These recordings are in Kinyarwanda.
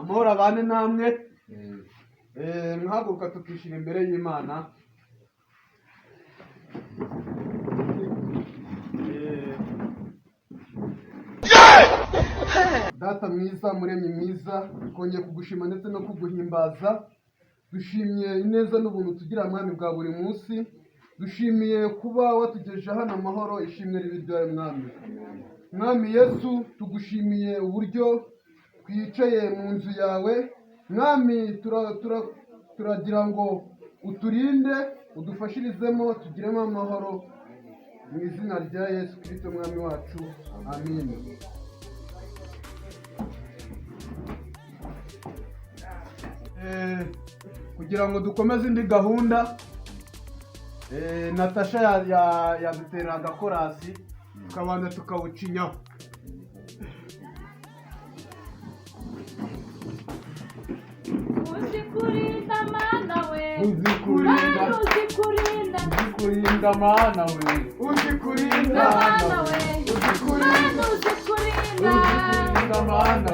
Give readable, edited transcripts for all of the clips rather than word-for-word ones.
amahoro abane namwe. Mwahaguruka tukishira imbere y'Imana. Data mwiza, muremyi mwiza, twongeye kugushima ndetse no kuguhimbaza. Dushimiye ineza n'ubuntu tugira mwami bwa buri munsi. Dushimiye kuba watugejeje hano amahoro. Ishimwe ribe ryawe mwami. Mwami Yesu, tugushimiye uburyo twicaye mu nzu yawe. Mwami, turagira ngo uturinde, udufashirizemo, tugiremo amahoro mu izina rya Yesu Kristo mwami wacu. Amen. Kugira ngo dukomeze indi gahunda, Natasha yadutera agakorasi tukabanza tukawucinyaho. Uzikurinda mana we, Uzikurinda mana we, uzikurinda mana we, uzikurinda mana we, mana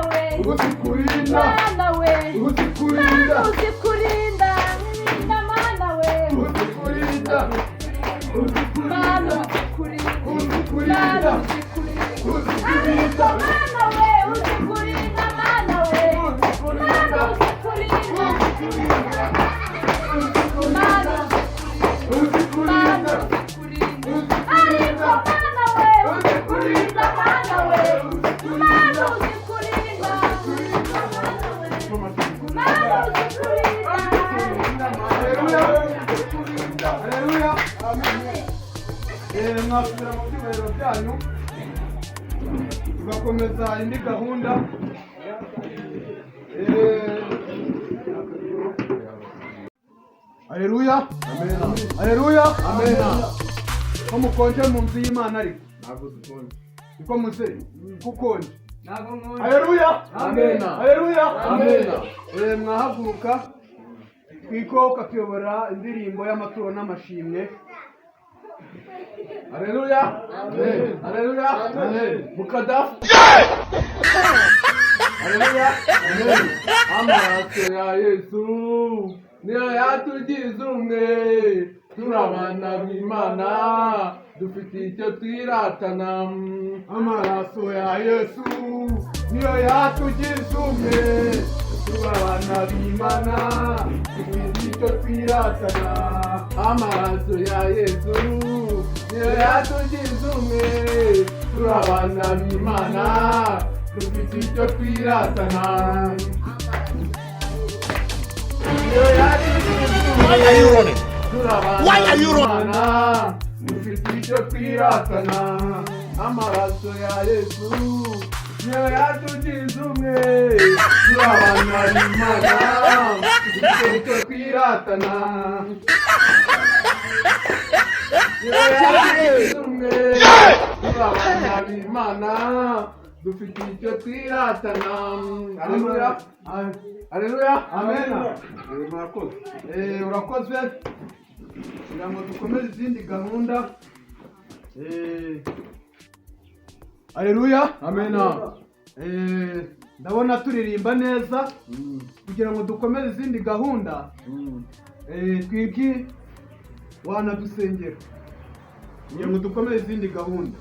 we, uzikurinda mana we, uzikurinda mana we, uzikurinda mana uzikurinda uzikurinda, uzikurinda mana we, uzikurinda mana we, mana uzikurinda, mana uzikurinda, ariko mana we, uzikurinda mana we, mana uzikurinda, mana uzikurinda. Haleluya. Amen. Mwasubira mu byubahiro byanyu tugakomeza indi gahunda. Haleluya. Amen. Haleluya. Amen. Ko mukonje mu nzu y'Imana ariko ntabwo dukonje. Niko muze kukonje. Haleluya. Amen. Haleluya. Amen. Mwahaguruka twikoka tuyobora indirimbo y'amaturo n'amashimwe. Haleluya. Amen. Haleluya. Amen. Mukadafu. Haleluya. Amen. Amaraso ya Yesu niyo yatugize umwe, turabana b'Imana, dufite icyo twiratana. Amaraso ya Yesu niyo yatugize umwe, turabana b'Imana, dufite icyo twiratana. Amaraso ya Yesu niyo yatugize umwe, turabana b'Imana, dufite icyo twiratana. Why are you running? Why are you running? Dufite icyo twiratana. Amaraso ya Yesu niyo yatugize umwe, turabana b'Imana, dufite icyo twiratana. Niyo yatugize umwe, turabana b'Imana, dufite icyo twiratana. Haleluya. Haleluya. Amen. Murakoze. Urakoze. Kugira ngo dukomeze izindi gahunda. Haleluya. Amen. Ndabona turirimba neza. Kugira ngo dukomeze izindi gahunda. Twibwi wanadusengera. Kugira ngo dukomeze izindi gahunda.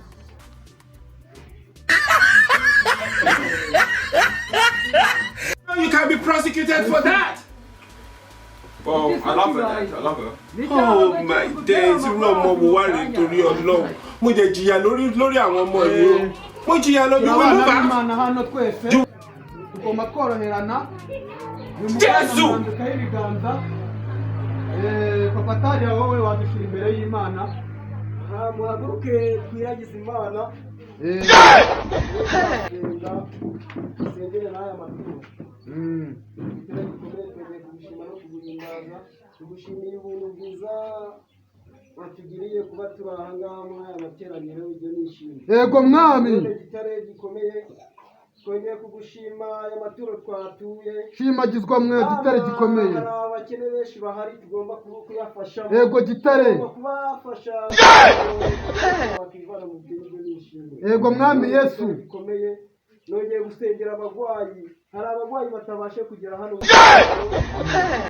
You can't be prosecuted for that. Oh, I love her, Dad. I love her. Oh my days, irú ọmọ wo wá rèé torí Ọlọ́run. Mo jẹ jìyà lórí àwọn ọmọ yìí o. Mo jìyà lórí wọn ló bá. Imana hano twese tugomba tworoherana. Jesu! Ibiganza. Papa Talia wowe wadushira imbere y'Imana. Muhaguruke twiragize Imana. Sengere n'aya maturo. Tugiye kugushima no kuguhimbaza. Tugushimiye ubuntu bwiza watugiriye kuba turi aha ngaha muri aya materaniro. Ibyo nishimye. Yego mwami. Igitare gikomeye. Twongeye kugushima aya maturo twatuye. Shimagizwa mwe gitare gikomeye. Hari abakene benshi bahari tugomba kuyafasha. Yego gitare. Kubafasha. Bakivana mu bwenge nishimye. Yego mwami Yesu. Bikomeye nongeye gusengera abagwayi, hari abagwayi batabashe kugera hano.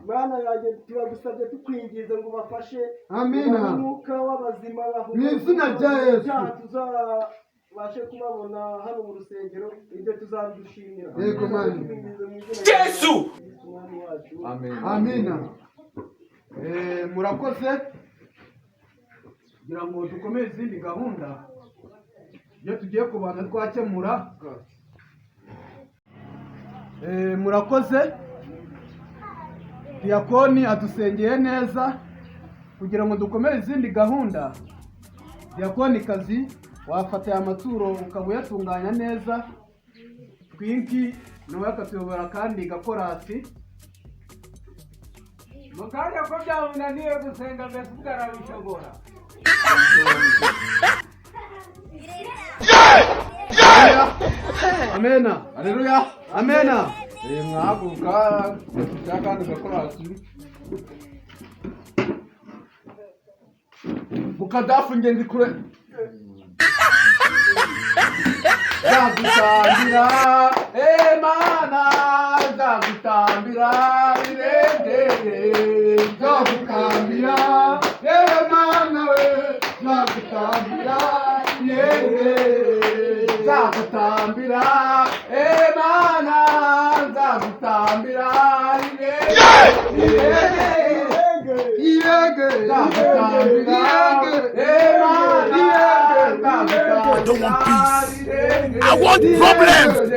Mana yanjye turagusabye tukwingize ngo bafashe Amina. umwuka w'abazima Mu izina rya Yesu. tuzabashe kubabona hano mu rusengero, ibyo tuzabidushimira. Yego Mana. Yesu. Amina. Murakoze kugira ngo dukomeze izindi gahunda iyo tugiye kubana twakemura. Murakoze, Diyakoni adusengeye neza kugira ngo dukomeze izindi gahunda. Diyakoni kazi wafata aya maturo ukaba uyatunganya neza, Twinki nawe akatuyobora kandi gakorasi. Mukanya ko byamunaniye gusenga mbese ugarabishobora. Amena. Haleluya. Amena. Mwahaguruka cyakandi gakorasi. Mukadafu ngende kure. Zagutambira, Mana, zagutambira, irengere. Zagutambira, Mana we, zagutambira, irengere. Zagutambira, Mana, zagutambira, irengere. I want problems.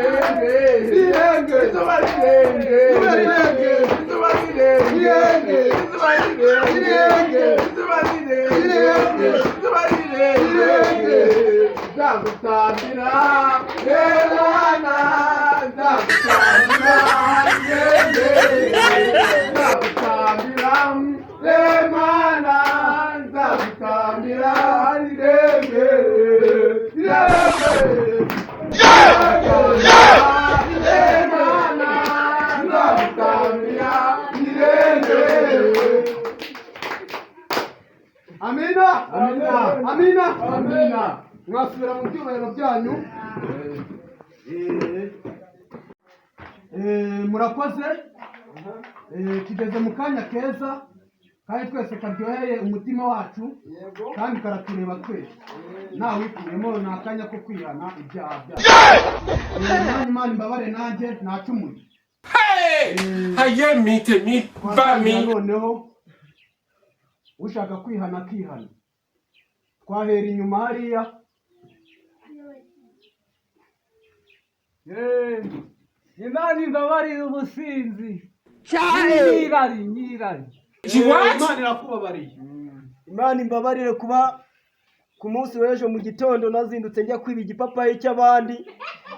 Amina. Amina. Amina. Mwasubira mu byubahiro byanyu. Murakoze. Tugeze mu kanya keza kandi twese karyoheye umutima wacu kandi karatureba twese nta wikuyemo. Ni akanya ko kwihana ibyaha byacu. Imana imbabare nanjye nacumuye. Aye mi ba mi. Noneho ushaka kwihana akihana. Twahera inyuma hariya. Imana imbabarire ubusinzi. Nyirari. Imana irakubabariye. Imana imbabarire kuba ku munsi w'ejo mu gitondo nazindutse njya kwiba igipapayi cy'abandi.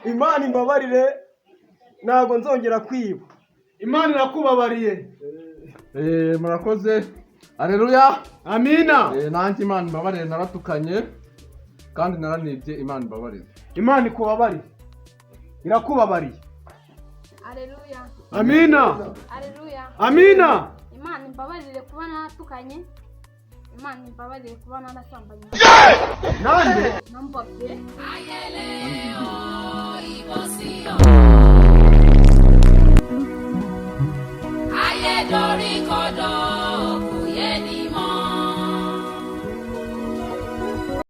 Imana imbabarire ntago nzongera kwiba. Imana irakubabariye. Murakoze. Haleluya. Amina. Nanjye Imana imbabarire naratukanye kandi naranibye. Imana imbabarire. Imana ikubabariye. Irakubabariye. Haleluya. Amina. Haleluya. Amina. Imana imbabarire kuba naratukanye. Imana imbabarire kuba narasambanye. Nande. Nambabye.